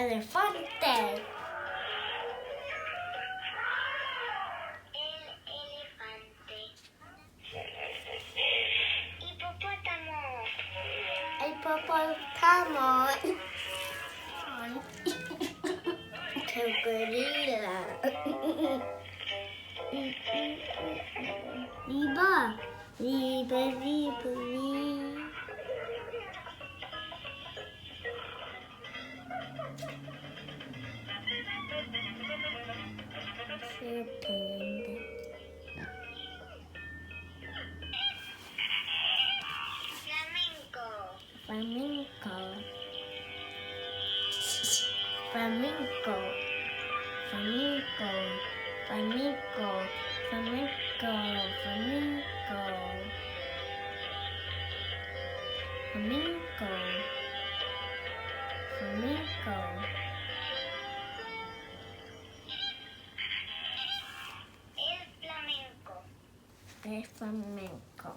elefante. Hipopótamo. Cocodrilo. Liba. Serpente. Flamenco. Flamenco. Flamenco. Flamenco. Flamenco. Flamenco. Flamenco. Flamenco. El flamenco. El flamenco.